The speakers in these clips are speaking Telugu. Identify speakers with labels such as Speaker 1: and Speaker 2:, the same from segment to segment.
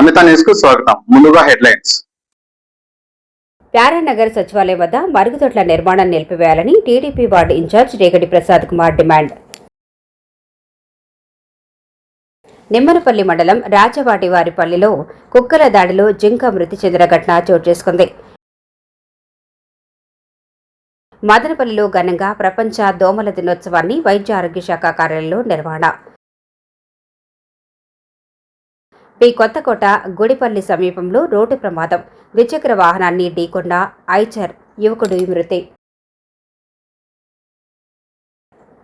Speaker 1: నమిత న్యూస్ కు స్వాగతం. ముందుగా హెడ్లైన్స్.
Speaker 2: ప్యారానగర్ సచివాలయం వద్ద మరుగుదొడ్ల నిర్మాణం నిలిపివేయాలని టీడీపీ వార్డు ఇన్ఛార్జ్ రేగడి ప్రసాద్ కుమార్ డిమాండ్. నిమ్మనపల్లి మండలం రాజవాటివారిపల్లిలో కుక్కల దాడిలో జింక మృతి చెందిన ఘటన చోటు చేసుకుంది. మదనపల్లిలో ఘనంగా ప్రపంచ దోమల దినోత్సవాన్ని వైద్య ఆరోగ్య శాఖ కార్యాలయంలో నిర్వహణ. పి కొత్తకోట గుడిపల్లి సమీపంలో రోడ్డు ప్రమాదం, ద్విచక్ర వాహనాన్ని ఢీకొన్న ఐచర్ యువకుడు మృతి.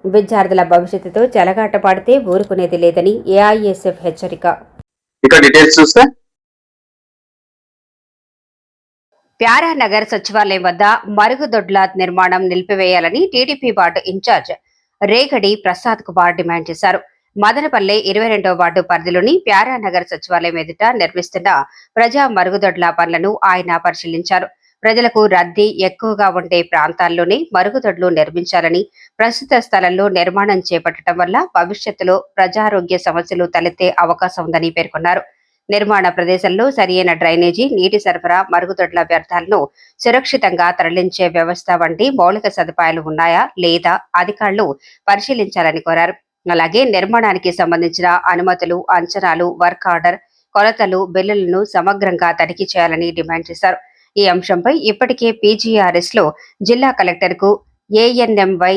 Speaker 2: విద్యార్థుల భవిష్యత్తుతో చెలగాట పాడితే ఊరుకునేది లేదని ఏఐఎస్ఎఫ్ హెచ్చరిక. ప్యారానగర్ సచివాలయం వద్ద మరుగుదొడ్ల నిర్మాణం నిలిపివేయాలని టీడీపీ వార్డు ఇన్ఛార్జ్ రేగడి ప్రసాద్ కుమార్ డిమాండ్ చేశారు. మదనపల్లె 22వ వార్డు పరిధిలోని ప్యారానగర్ సచివాలయం ఎదుట నిర్మిస్తున్న ప్రజా మరుగుదొడ్ల పనులను ఆయన పరిశీలించారు. ప్రజలకు రద్దీ ఎక్కువగా ఉండే ప్రాంతాల్లోనే మరుగుదొడ్లు నిర్మించాలని, ప్రస్తుత స్థలంలో నిర్మాణం చేపట్టడం వల్ల భవిష్యత్తులో ప్రజారోగ్య సమస్యలు తలెత్తే అవకాశం ఉందని పేర్కొన్నారు. నిర్మాణ ప్రదేశంలో సరియైన డ్రైనేజీ, నీటి సరఫరా, మరుగుదొడ్ల వ్యర్థాలను సురక్షితంగా తరలించే వ్యవస్థ వంటి మౌలిక సదుపాయాలు ఉన్నాయా లేదా అధికారులు పరిశీలించాలని కోరారు. అలాగే నిర్మాణానికి సంబంధించిన అనుమతులు, అంచనాలు, వర్క్ ఆర్డర్, కొలతలు, బిల్లులను సమగ్రంగా తనిఖీ చేయాలని డిమాండ్ చేశారు. ఈ అంశంపై ఇప్పటికే పీజీఆర్ఎస్ లో జిల్లా కలెక్టర్ కు ANMY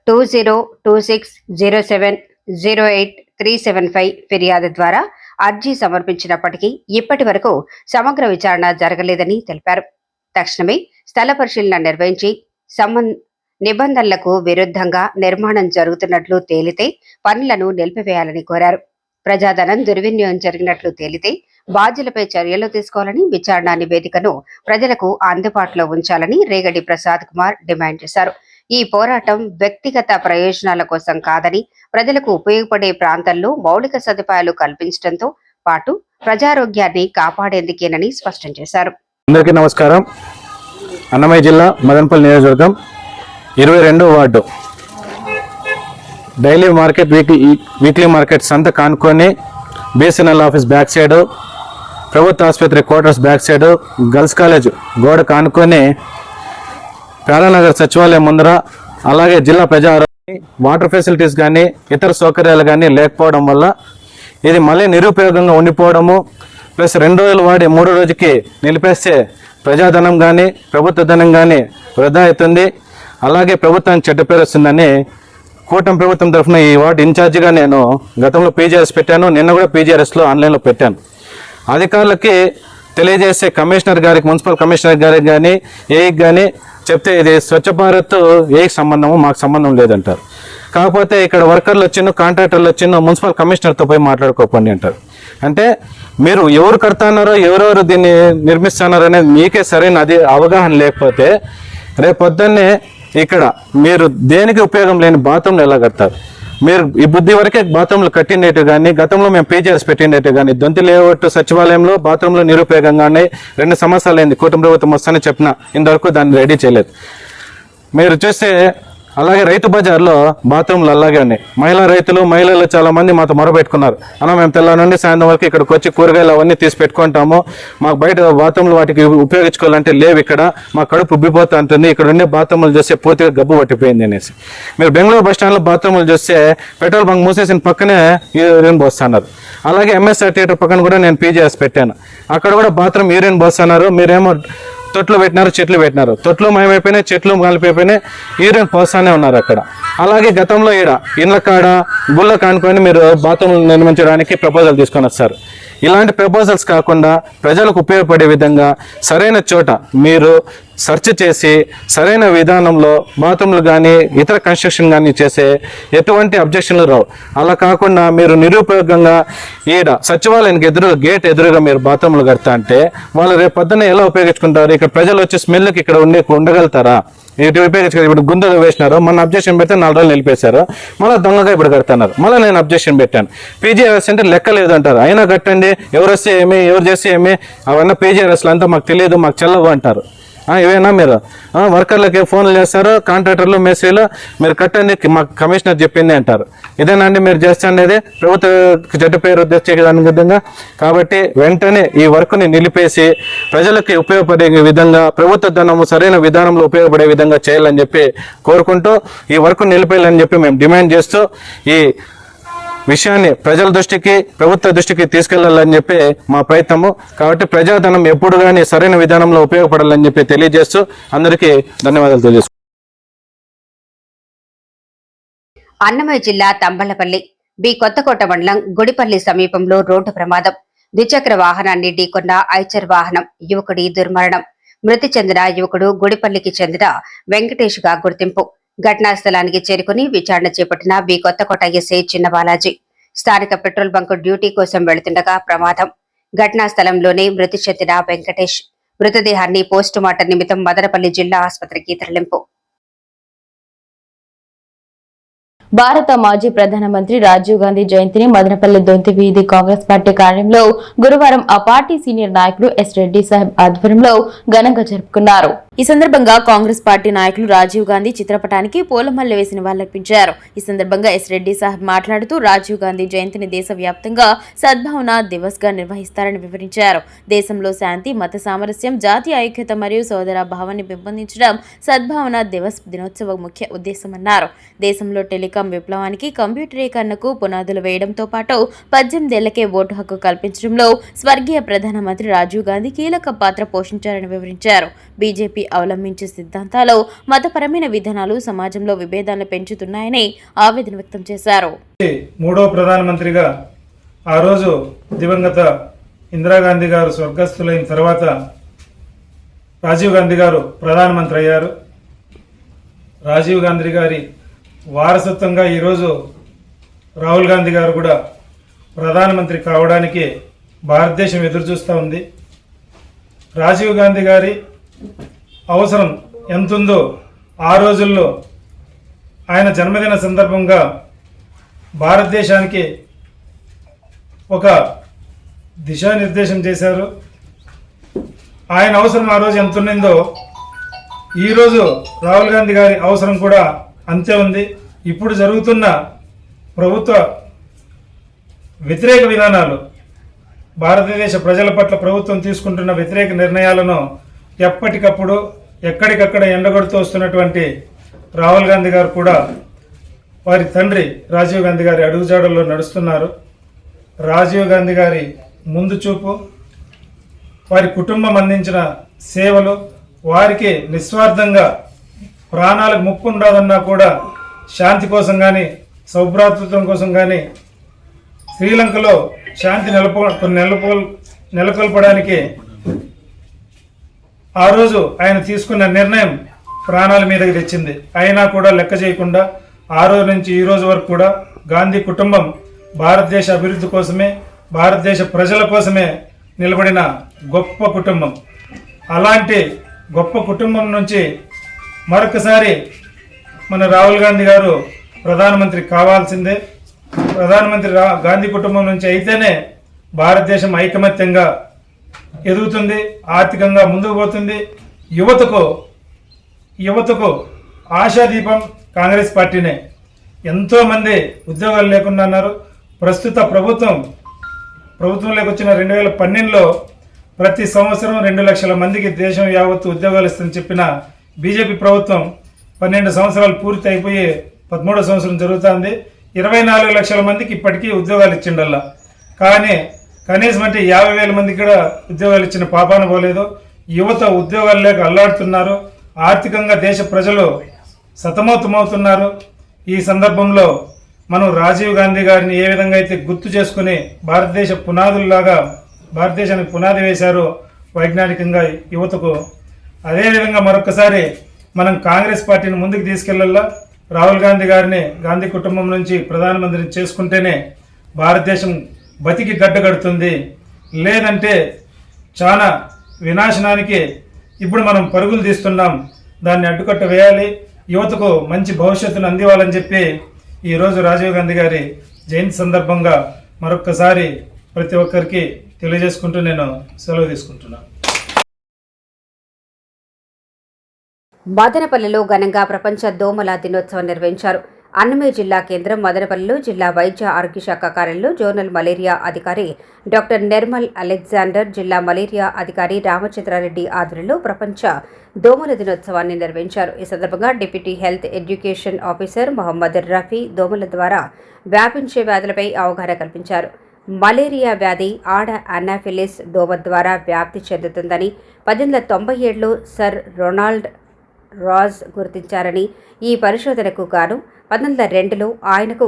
Speaker 2: 20260708-375 ఫిర్యాదు ద్వారా అర్జీ సమర్పించినప్పటికీ ఇప్పటి వరకు సమగ్ర విచారణ జరగలేదని తెలిపారు. తక్షణమే స్థల పరిశీలన నిర్వహించి నిబంధనలకు విరుద్ధంగా నిర్మాణం జరుగుతున్నట్లు తేలితే పనులను నిలిపివేయాలని కోరారు. ప్రజాధనం దుర్వినియోగం జరిగినట్లు తేలితే బాధ్యులపై చర్యలు తీసుకోవాలని, విచారణ నివేదికను ప్రజలకు అందుబాటులో ఉంచాలని రేగడి ప్రసాద్ కుమార్ డిమాండ్ చేశారు. ఈ పోరాటం వ్యక్తిగత ప్రయోజనాల కోసం కాదని, ప్రజలకు ఉపయోగపడే ప్రాంతాల్లో మౌలిక సదుపాయాలు కల్పించడంతో పాటు ప్రజారోగ్యాన్ని కాపాడేందుకేనని స్పష్టం చేశారు.
Speaker 3: అందరికీ నమస్కారం. అన్నమయ్య జిల్లా మదనపల్లి నియోజకవర్గం 22వ ward daily market, weekly market సంత కానుకొని BSNL ఆఫీస్ బ్యాక్ సైడు, ప్రభుత్వ ఆసుపత్రి quarters back side, girls college గోడ కానుకొని ప్యారానగర్ సచివాలయం ముందర, అలాగే జిల్లా ప్రజా వాటర్ ఫెసిలిటీస్ కానీ ఇతర సౌకర్యాలు కానీ లేకపోవడం వల్ల ఇది మళ్ళీ నిరుపయోగంగా ఉండిపోవడము, ప్లస్ 2 రోజులు వాడి 3వ రోజుకి నిలిపేస్తే ప్రజాధనం కానీ ప్రభుత్వ ధనం కానీ వృధా అవుతుంది. అలాగే ప్రభుత్వానికి చెడ్డ పేరు వస్తుందని కూటమి ప్రభుత్వం తరఫున ఈ వార్డు ఇన్ఛార్జిగా నేను గతంలో పీజీఆర్ఎస్ పెట్టాను. నిన్న కూడా పీజీఆర్ఎస్లో ఆన్లైన్లో పెట్టాను. అధికారులకి తెలియజేసే కమిషనర్ గారికి, మున్సిపల్ కమిషనర్ గారికి కానీ ఏఈకి కానీ చెప్తే ఇది స్వచ్ఛ భారత్ ఏకి సంబంధము, మాకు సంబంధం లేదంటారు. కాకపోతే ఇక్కడ వర్కర్లు వచ్చిన, కాంట్రాక్టర్లు వచ్చిన మున్సిపల్ కమిషనర్తో పోయి మాట్లాడుకోకండి అంటారు. అంటే మీరు ఎవరు కడతాన్నారో, ఎవరెవరు దీన్ని నిర్మిస్తున్నారో అనేది మీకే సరైన అవగాహన లేకపోతే రేపు పొద్దున్నే ఇక్కడ మీరు దేనికి ఉపయోగం లేని బాత్రూంలు ఎలా కడతారు? మీరు ఈ బుద్ధి వరకే బాత్రూంలు కట్టిండేటు కానీ, గతంలో మేము పీజీఆర్ఎస్ పెట్టిండేటు కానీ, దొంతి లేఅవుట్ సచివాలయంలో బాత్రూంలు నిరుపయోగంగా ఉన్నాయి. 2 సంవత్సరాలు అయింది కూటమి ప్రభుత్వం వస్తానని చెప్పిన, ఇంతవరకు దాన్ని రెడీ చేయలేదు. మీరు చూస్తే అలాగే రైతు బజార్లో బాత్రూంలు అలాగే ఉన్నాయి. మహిళలు చాలా మంది మాతో మొరబెట్టుకున్నారు, అన్న మేము తెల్ల నుండి సాయంత్రం వరకు ఇక్కడికి వచ్చి కూరగాయలు అవన్నీ తీసి పెట్టుకుంటాము, మాకు బయట బాత్రూంలు వాటికి ఉపయోగించుకోవాలంటే లేవు, ఇక్కడ మా కడుపు ఉబ్బిపోతూ ఉంటుంది, ఇక్కడ ఉండే బాత్రూంలు చూస్తే పూర్తిగా గబ్బు పట్టిపోయింది అనేసి. మీరు బెంగళూరు బస్ స్టాండ్లో బాత్రూంలు చూస్తే పెట్రోల్ బంక్ మూసేసిన పక్కనే యూరిన్ పోస్తున్నారు. అలాగే MSR థియేటర్ పక్కన కూడా నేను పీజీఆర్ఎస్ పెట్టాను, అక్కడ కూడా బాత్రూమ్ యూరిన్ పోస్తున్నారు. మీరేమో తొట్లు పెట్టినారు, చెట్లు పెట్టినారు, తొట్లు మాయమైపోయినాయి, చెట్లు కలిపిపోయినాయి, యూరిన్ పోస్తానే ఉన్నారు అక్కడ. అలాగే గతంలో ఇండ్ల కాడ గుళ్ళ కానుకొని మీరు బాత్రూమ్లు నిర్మించడానికి ప్రపోజల్ తీసుకొని వస్తారు. ఇలాంటి ప్రపోజల్స్ కాకుండా ప్రజలకు ఉపయోగపడే విధంగా సరైన చోట మీరు సెర్చ్ చేసి సరైన విధానంలో బాత్రూమ్లు కానీ ఇతర కన్స్ట్రక్షన్ కానీ చేసే ఎటువంటి అబ్జెక్షన్లు రావు. అలా కాకుండా మీరు నిరుపయోగంగా సచివాలయానికి గేట్ ఎదురుగా మీరు బాత్రూమ్లు కడతా అంటే వాళ్ళు రేపు పొద్దున్న ఎలా ఉపయోగించుకుంటారు? ఇక్కడ ప్రజలు వచ్చే స్మెల్కి ఇక్కడ ఉండగలుగుతారా? ఇటు ఉపయోగించుకోవాలి. ఇప్పుడు గుంతలు వేసినారు, మొన్న అబ్జెక్షన్ పెడితే 4 రోజులు నిలిపేశారు, మళ్ళీ దొంగగా ఇప్పుడు కడుతున్నారు. మళ్ళీ నేను అబ్జెక్షన్ పెట్టాను. పీజీఆర్ఎస్ అంటే లెక్క లేదు అంటారు, అయినా కట్టండి, ఎవరు వస్తే ఏమి, ఎవరు చేస్తే ఏమి, అవన్నీ పీజీఆర్ఎస్లు అంతా మాకు తెలియదు, మాకు చెల్లవు అంటారు. ఇవేనా మీరు వర్కర్లకి ఫోన్లు చేస్తారు, కాంట్రాక్టర్లు మెసేజ్లు మీరు కట్టండి మాకు కమిషనర్ చెప్పింది అంటారు. ఇదేనా అండి మీరు చేస్తుండేది ప్రభుత్వ చెడ్డ పేరు తెచ్చే విధంగా? కాబట్టి వెంటనే ఈ వర్క్ని నిలిపేసి ప్రజలకి ఉపయోగపడే విధంగా ప్రభుత్వ ధనము సరైన విధానంలో ఉపయోగపడే విధంగా చేయాలని చెప్పి కోరుకుంటూ ఈ వర్క్ నిలిపేయాలని చెప్పి మేము డిమాండ్ చేస్తూ ఈ విషయాన్ని ప్రజల దృష్టికి ప్రభుత్వ దృష్టికి తీసుకెళ్లాలని చెప్పి మా ప్రయత్నము. కాబట్టి ప్రజాధనం ఎప్పుడు కానీ సరైన విధానంలో ఉపయోగపడాలని చెప్పి తెలియజేస్తూ అందరికీ ధన్యవాదాలు తెలియజేస్తున్నాను.
Speaker 2: అన్నమయ్య జిల్లా తంబళ్లపల్లి బి కొత్తకోట మండలం గుడిపల్లి సమీపంలో రోడ్డు ప్రమాదం. ద్విచక్ర వాహనాన్ని ఢీకొన్న ఐచర్ వాహనం, యువకుడి దుర్మరణం. మృతి చెందిన యువకుడు గుడిపల్లికి చెందిన వెంకటేష్ గా గుర్తింపు. ఘటనా స్థలానికి చేరుకుని విచారణ చేపట్టిన బి కొత్తకోట ఎస్ఐ చిన్న బాలాజీ స్థానిక పెట్రోల్ బంకు డ్యూటీ కోసం వెళుతుండగా ప్రమాదం. ఘటనా స్థలంలోనే మృతి చెందిన వెంకటేష్ మృతదేహాన్ని పోస్టుమార్టం నిమిత్తం మదనపల్లి జిల్లా ఆసుపత్రికి తరలింపు.
Speaker 4: భారత మాజీ ప్రధానమంత్రి రాజీవ్ గాంధీ జయంతిని మదనపల్లి దొంతి వీధి కాంగ్రెస్ పార్టీ కార్యాలయంలో గురువారం ఆ పార్టీ సీనియర్ నాయకులు ఎస్ రెడ్డి సాహెబ్ ఆధ్వర్యంలో ఘనంగా జరుపుకున్నారు. ఈ సందర్భంగా కాంగ్రెస్ పార్టీ నాయకులు రాజీవ్ గాంధీ చిత్రపటానికి పూలమాలలు వేసి నివాళులర్పించారు. ఈ సందర్భంగా ఎస్ రెడ్డి సాహెబ్ మాట్లాడుతూ రాజీవ్ గాంధీ జయంతిని దేశవ్యాప్తంగా సద్భావన దివస్ గా నిర్వహిస్తారని వివరించారు. దేశంలో శాంతి, మత సామరస్యం, జాతీయ ఐక్యత మరియు సోదర భావాన్ని పెంపొందించడం సద్భావన దివస్ దినోత్సవ ముఖ్య ఉద్దేశమన్నారు. దేశంలో టెలికాం విప్లవానికి కంప్యూటరీకరణకు పునాదులు వేయడంతో పాటు 18 ఏళ్లకే ఓటు హక్కు కల్పించడంలో స్వర్గీయ ప్రధానమంత్రి రాజీవ్ గాంధీ కీలక పాత్ర పోషించారని వివరించారు. బీజేపీ అవలంబించే సిద్ధాంతాలు, మతపరమైన విధానాలు సమాజంలో విభేదాలను పెంచుతున్నాయని ఆవేదన వ్యక్తం చేశారు.
Speaker 5: మూడో ప్రధానమంత్రిగా ఆ రోజు దివంగత ఇందిరాగాంధీ గారు స్వర్గస్థులైన తర్వాత రాజీవ్ గాంధీ గారు ప్రధానమంత్రి అయ్యారు. రాజీవ్ గాంధీ గారి వారసత్వంగా ఈరోజు రాహుల్ గాంధీ గారు కూడా ప్రధానమంత్రి కావడానికి భారతదేశం ఎదురుచూస్తూ ఉంది. రాజీవ్ గాంధీ గారి అవసరం ఎంతుందో ఆ రోజుల్లో ఆయన జన్మదిన సందర్భంగా భారతదేశానికి ఒక దిశానిర్దేశం చేశారు. ఆయన అవసరం ఆ రోజు ఎంత ఉన్నిందో ఈరోజు రాహుల్ గాంధీ గారి అవసరం కూడా అంతే ఉంది. ఇప్పుడు జరుగుతున్న ప్రభుత్వ వ్యతిరేక విధానాలు, భారతదేశ ప్రజల పట్ల ప్రభుత్వం తీసుకుంటున్న వ్యతిరేక నిర్ణయాలను ఎప్పటికప్పుడు ఎక్కడికక్కడ ఎండగొడుతూ వస్తున్నటువంటి రాహుల్ గాంధీ గారు కూడా వారి తండ్రి రాజీవ్ గాంధీ గారి అడుగుజాడల్లో నడుస్తున్నారు. రాజీవ్ గాంధీ గారి ముందు చూపు, వారి కుటుంబం అందించిన సేవలు, వారికి నిస్వార్థంగా ప్రాణాలకు ముప్పు ఉండదన్నా కూడా శాంతి కోసం కానీ సౌభ్రాతృత్వం కోసం కానీ శ్రీలంకలో శాంతి నెలకొల్పడానికి ఆ రోజు ఆయన తీసుకున్న నిర్ణయం ప్రాణాల మీదకి తెచ్చింది. అయినా కూడా లెక్క చేయకుండా ఆ రోజు నుంచి ఈ రోజు వరకు కూడా గాంధీ కుటుంబం భారతదేశ అభివృద్ధి కోసమే, భారతదేశ ప్రజల కోసమే నిలబడిన గొప్ప కుటుంబం. అలాంటి గొప్ప కుటుంబం నుంచి మరొకసారి మన రాహుల్ గాంధీ గారు ప్రధానమంత్రి కావాల్సిందే. ప్రధానమంత్రి గాంధీ కుటుంబం నుంచి అయితేనే భారతదేశం ఐకమత్యంగా ఎదుగుతుంది, ఆర్థికంగా ముందుకు పోతుంది. యువతకు ఆశాదీపం కాంగ్రెస్ పార్టీనే. ఎంతోమంది ఉద్యోగాలు లేకుండా అన్నారు. ప్రస్తుత ప్రభుత్వంలోకి వచ్చిన 2012లో ప్రతి సంవత్సరం 2 లక్షల మందికి దేశం యావత్తు ఉద్యోగాలు ఇస్తుందని చెప్పిన బీజేపీ ప్రభుత్వం 12 సంవత్సరాలు పూర్తి అయిపోయి 13వ సంవత్సరం జరుగుతుంది. 24 లక్షల మందికి ఇప్పటికీ ఉద్యోగాలు ఇచ్చిండల్లా. కానీ కనీసం అంటే 50,000 మందికి కూడా ఉద్యోగాలు ఇచ్చిన పాపాన పోలేదు. యువత ఉద్యోగాలు లేక అల్లాడుతున్నారు. ఆర్థికంగా దేశ ప్రజలు సతమతమవుతున్నారు. ఈ సందర్భంలో మనం రాజీవ్ గాంధీ గారిని ఏ విధంగా అయితే గుర్తు చేసుకుని భారతదేశ పునాదుల్లాగా భారతదేశానికి పునాది వేశారో వైజ్ఞానికంగా యువతకు, అదేవిధంగా మరొకసారి మనం కాంగ్రెస్ పార్టీని ముందుకు తీసుకెళ్లాలా. రాహుల్ గాంధీ గారిని గాంధీ కుటుంబం నుంచి ప్రధానమంత్రిని చేసుకుంటేనే భారతదేశం బతికి గడ్డగడుతుంది. లేదంటే చాలా వినాశనానికి ఇప్పుడు మనం పరుగులు తీస్తున్నాం. దాన్ని అడ్డుకట్ట వేయాలి. యువతకు మంచి భవిష్యత్తును అందివ్వాలని చెప్పి ఈరోజు రాజీవ్ గాంధీ గారి జయంతి సందర్భంగా మరొక్కసారి ప్రతి ఒక్కరికి తెలియజేసుకుంటూ నేను సెలవు తీసుకుంటున్నాను.
Speaker 2: మదనపల్లిలో ఘనంగా ప్రపంచ దోమల దినోత్సవం నిర్వహించారు. అన్నమయ్య జిల్లా కేంద్రం మదనపల్లిలో జిల్లా వైద్య ఆరోగ్య శాఖ కార్యాలయంలో జోనల్ మలేరియా అధికారి డాక్టర్ నిర్మల్ అలెగ్జాండర్, జిల్లా మలేరియా అధికారి రామచంద్రారెడ్డి ఆధ్వర్యంలో ప్రపంచ దోమల దినోత్సవాన్ని నిర్వహించారు. ఈ సందర్భంగా deputy health education officer Mohammed Rafi దోమల ద్వారా వ్యాపించే వ్యాధులపై అవగాహన కల్పించారు. మలేరియా వ్యాధి ఆడ అనాఫిలిస్ దోమ ద్వారా వ్యాప్తి చెందుతుందని 1897లో సర్ రొనాల్డ్ రాజ్ గుర్తించారని, ఈ పరిశోధనకు గాను 1902లో ఆయనకు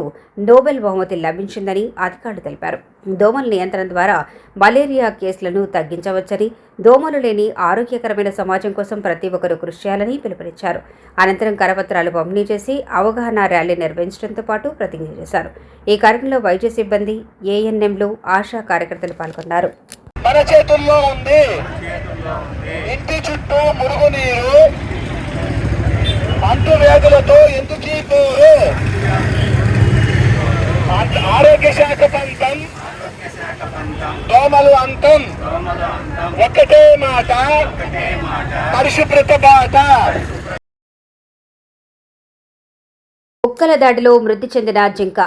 Speaker 2: నోబెల్ బహుమతి లభించిందని అధికారులు తెలిపారు. దోమల నియంత్రణ ద్వారా మలేరియా కేసులను తగ్గించవచ్చని, దోమలు లేని ఆరోగ్యకరమైన సమాజం కోసం ప్రతి ఒక్కరూ కృషి చేయాలని పిలుపునిచ్చారు. అనంతరం కరపత్రాలు పంపిణీ చేసి అవగాహన ర్యాలీ నిర్వహించడంతో పాటు ప్రతిజ్ఞ చేశారు. ఈ కార్యక్రమంలో వైద్య సిబ్బంది, ఏఎన్ఎంలు, ఆశా కార్యకర్తలు పాల్గొన్నారు.
Speaker 6: మన చేతుల్లో ఉంది. ఇంటి చుట్టూ మురుగునీరు అంటు వ్యాధులతో ఎందుకు పోరు? ఆరోగ్య శాఖ పంతం, దోమలు అంతం, ఒక్కటే మాట, పరిశుభ్రత బాట.
Speaker 2: కుక్కల దాడిలో మృతి చెందిన జింక.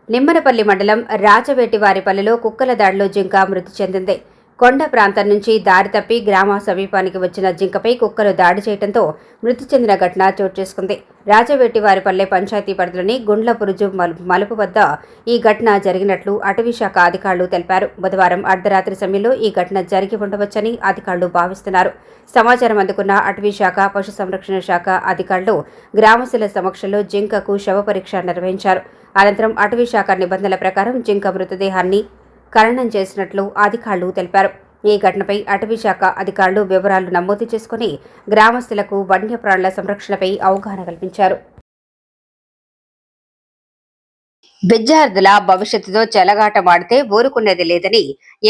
Speaker 2: నిమ్మనపల్లి మండలం రాజవేటివారిపల్లిలో కుక్కల దాడిలో జింక మృతి చెందింది. కొండ ప్రాంతం నుంచి దారి తప్పి గ్రామ సమీపానికి వచ్చిన జింకపై కుక్కలు దాడి చేయడంతో మృతి చెందిన ఘటన చోటు చేసుకుంది. రాజవేటివారిపల్లె పంచాయతీ పరిధిలోని గుండ్లపురుజు మలుపు వద్ద ఈ ఘటన జరిగినట్లు అటవీశాఖ అధికారులు తెలిపారు. బుధవారం అర్ధరాత్రి సమయంలో ఈ ఘటన జరిగి ఉండవచ్చని అధికారులు భావిస్తున్నారు. సమాచారం అందుకున్న అటవీశాఖ, పశు సంరక్షణ శాఖ అధికారులు గ్రామస్తుల సమక్షంలో జింకకు శవ పరీక్ష నిర్వహించారు. అనంతరం అటవీశాఖ నిబంధనల ప్రకారం జింక మృతదేహాన్ని ఖననం చేసినట్లు అధికారులు తెలిపారు. ఈ ఘటనపై అటవీశాఖ అధికారులు వివరాలు నమోదు చేసుకుని గ్రామస్తులకు వన్యప్రాణుల సంరక్షణపై అవగాహన కల్పించారు. విద్యార్థుల భవిష్యత్తుతో చెలగాటమాడితే ఊరుకునేది లేదని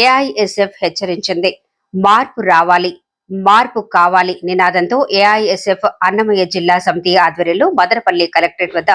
Speaker 2: ఏఐఎస్ఎఫ్ హెచ్చరించింది. మార్పు రావాలి, మార్పు కావాలి నినాదంతో ఏఐఎస్ఎఫ్ అన్నమయ్య జిల్లా సమితి ఆధ్వర్యంలో మదనపల్లి కలెక్టరేట్ వద్ద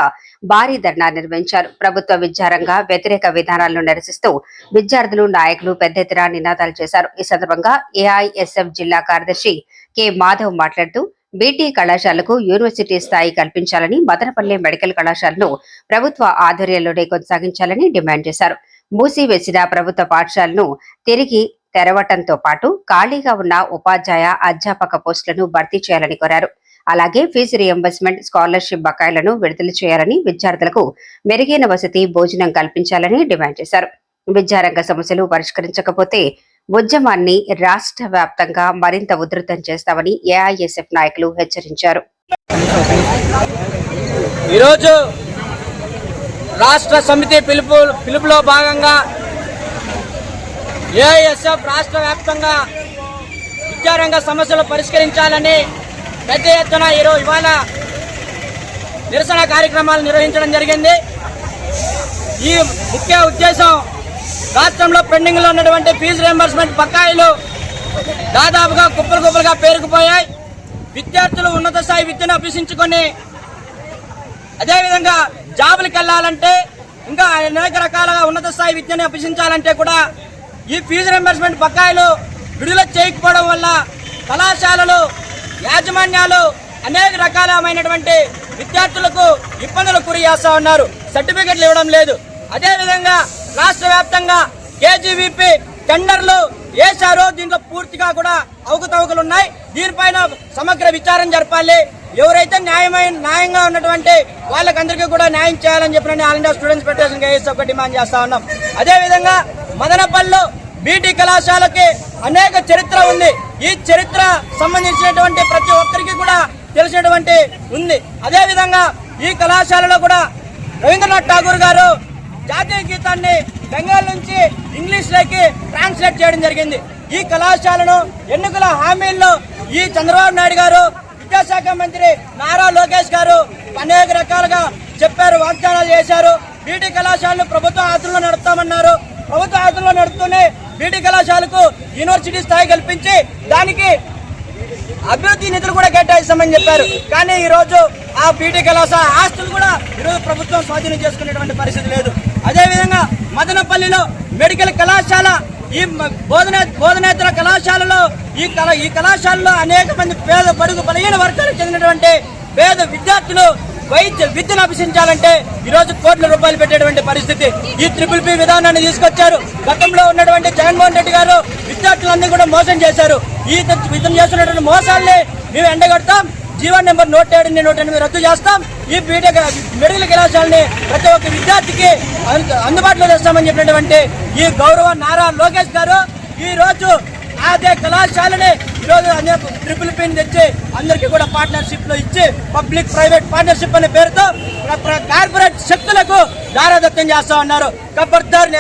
Speaker 2: భారీ ధర్నా నిర్వహించారు. ప్రభుత్వ విద్యారంగ వ్యతిరేక విధానాలను నిరసిస్తూ విద్యార్థులు, నాయకులు పెద్ద ఎత్తున నినాదాలు చేశారు. ఈ సందర్భంగా ఏఐఎస్ఎఫ్ జిల్లా కార్యదర్శి కె మాధవ్ మాట్లాడుతూ బీటీ కళాశాలకు యూనివర్సిటీ స్థాయి కల్పించాలని, మదనపల్లి మెడికల్ కళాశాలను ప్రభుత్వ ఆధ్వర్యంలోనే కొనసాగించాలని డిమాండ్ చేశారు. మూసివేసిన ప్రభుత్వ పాఠశాలను తిరిగి తెరవటంతో పాటు ఖాళీగా ఉన్న ఉపాధ్యాయ, అధ్యాపక పోస్టులను భర్తీ చేయాలని కోరారు. అలాగే ఫీజు రియంబర్స్మెంట్, స్కాలర్షిప్ బకాయిలను విడుదల చేయాలని, విద్యార్థులకు మెరుగైన వసతి, భోజనం కల్పించాలని డిమాండ్ చేశారు. విద్యారంగ సమస్యలు పరిష్కరించకపోతే ఉద్యమాన్ని రాష్ట్ర వ్యాప్తంగా మరింత ఉధృతం చేస్తామని ఏఐఎస్ఎఫ్ నాయకులు హెచ్చరించారు.
Speaker 7: ఈరోజు రాష్ట్ర సమితి పిలుపులో భాగంగా ఏఐఎస్ఎఫ్ రాష్ట్ర వ్యాప్తంగా విద్యారంగ సమస్యలు పరిష్కరించాలని పెద్ద ఎత్తున ఇవాళ నిరసన కార్యక్రమాలు నిర్వహించడం జరిగింది. ఈ ముఖ్య ఉద్దేశం, రాష్ట్రంలో పెండింగ్ లో ఉన్నటువంటి ఫీజు రియంబర్స్మెంట్ బకాయిలు దాదాపుగా కుప్పలుగా పేరుకుపోయాయి. విద్యార్థులు ఉన్నత స్థాయి విద్యను అభ్యసించుకొని అదేవిధంగా జాబులకు వెళ్లాలంటే, ఇంకా అనేక రకాలుగా ఉన్నత స్థాయి విద్యను అభ్యసించాలంటే కూడా ఈ ఫీజు రియంబర్స్మెంట్ బకాయిలు విడుదల చేయకపోవడం వల్ల కళాశాలలు, యాజమాన్యాలు అనేక రకాలమైనటువంటి విద్యార్థులకు ఇబ్బందులు గురి చేస్తా ఉన్నారు. సర్టిఫికెట్లు ఇవ్వడం లేదు. అదేవిధంగా రాష్ట్ర వ్యాప్తంగా కేజీవీపీ టెండర్లు వేశారు. దీంట్లో పూర్తిగా కూడా అవకతవకలు ఉన్నాయి. దీనిపైన సమగ్ర విచారణ జరపాలి. ఎవరైతే న్యాయంగా ఉన్నటువంటి వాళ్ళకందరికీ కూడా న్యాయం చేయాలని చెప్పిన all India students federation KS ఒక డిమాండ్ చేస్తా ఉన్నాం. అదేవిధంగా మదనపల్లిలో బీటీ కళాశాలకి అనేక చరిత్ర ఉంది. ఈ చరిత్ర సంబంధించినటువంటి ప్రతి ఒక్కరికి కూడా తెలిసినటువంటి ఉంది. అదేవిధంగా ఈ కళాశాలలో కూడా రవీంద్రనాథ్ ఠాగూర్ గారు జాతీయ గీతాన్ని బెంగాల్ నుంచి ఇంగ్లీష్ లోకి ట్రాన్స్లేట్ చేయడం జరిగింది. ఈ కళాశాలను ఎన్నికల హామీల్లో ఈ చంద్రబాబు నాయుడు గారు, విద్యాశాఖ మంత్రి నారా లోకేష్ గారు అనేక రకాలుగా చెప్పారు, వాగ్దానాలు చేశారు. బీటీ కళాశాలను ప్రభుత్వ ఆధునంలో నడుపుతామన్నారు. ప్రభుత్వ ఆధునంలో నడుపుతూనే బీటీ కళాశాలకు యూనివర్సిటీ స్థాయి కల్పించి దానికి అభివృద్ధి నిధులు కూడా కేటాయిస్తామని చెప్పారు. కానీ ఈ రోజు ఆ బీటీ కళాశాల ఆస్తులు కూడా ఈరోజు ప్రభుత్వం స్వాధీనం చేసుకునేటువంటి పరిస్థితి లేదు. అదేవిధంగా మదనపల్లిలో మెడికల్ కళాశాల ఈ బోధనేతర కళాశాలలో ఈ కళాశాలలో అనేక మంది పేద బడుగు బలహీన వర్గాలకు చెందినటువంటి పేద విద్యార్థులు విద్యను అభ్యసించాలంటే ఈ రోజు కోట్ల రూపాయలు పెట్టేటువంటి పరిస్థితి. ఈ ట్రిపుల్ పి విధానాన్ని తీసుకొచ్చారు. గతంలో ఉన్నటువంటి జగన్మోహన్ రెడ్డి గారు విద్యార్థులన్నీ కూడా మోసం చేశారు. ఇతను చేస్తున్నటువంటి మోసాల్ని మేము ఎండగడతాం. జీవన్ నెంబర్ 107 108 రద్దు చేస్తాం. ఈ మెడికల్ కళాశాలని ప్రతి ఒక్క విద్యార్థికి అందుబాటులో తెస్తామని చెప్పినటువంటి ఈ గౌరవ నారా లోకేష్ గారు ఈ రోజు అదే కళాశాలని ఈరోజు ట్రిపుల్ పిన్ తెచ్చి అందరికీ కూడా పార్ట్నర్షిప్ లో ఇచ్చి పబ్లిక్ ప్రైవేట్ పార్ట్నర్షిప్ అనే పేరుతో కార్పొరేట్ శక్తులకు దారాదత్తం చేస్తా ఉన్నారు. ఖబర్దార్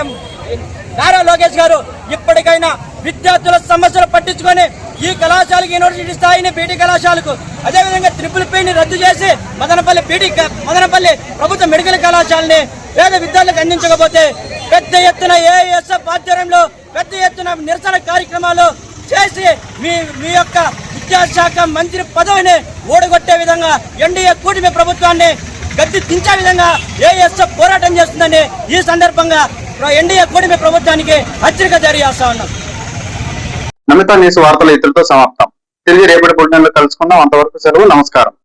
Speaker 7: నారా లోకేష్ గారు ఇప్పటికైనా విద్యార్థుల సమస్యలు పట్టించుకొని ఈ కళాశాలకు యూనివర్సిటీ స్థాయిని బీటీ కళాశాలకు అదేవిధంగా ట్రిపుల్ పిని రద్దు చేసి మదనపల్లి ప్రభుత్వ మెడికల్ కళాశాలని పేద విద్యార్థులకు అందించకపోతే పెద్ద ఎత్తున ఏఎస్ఎఫ్ ఆధ్వర్యంలో పెద్ద ఎత్తున నిరసన కార్యక్రమాలు చేసి మీ యొక్క విద్యాశాఖ మంత్రి పదవిని ఓడగొట్టే విధంగా ఎన్డీఏ కూటమి ప్రభుత్వాన్ని గద్దె దించే విధంగా ఏఎస్ఎఫ్ పోరాటం చేస్తుందని ఈ సందర్భంగా ఎన్డీఏ కూటమి ప్రభుత్వానికి హెచ్చరిక జారీ చేస్తా ఉన్నాం.
Speaker 1: నమిత న్యూస్ వార్తలు ఇతరులతో సమాప్తం. తిరిగి రేపటి బులెటిన్లో కలుసుకుందాం. అంతవరకు సెలవు. నమస్కారం.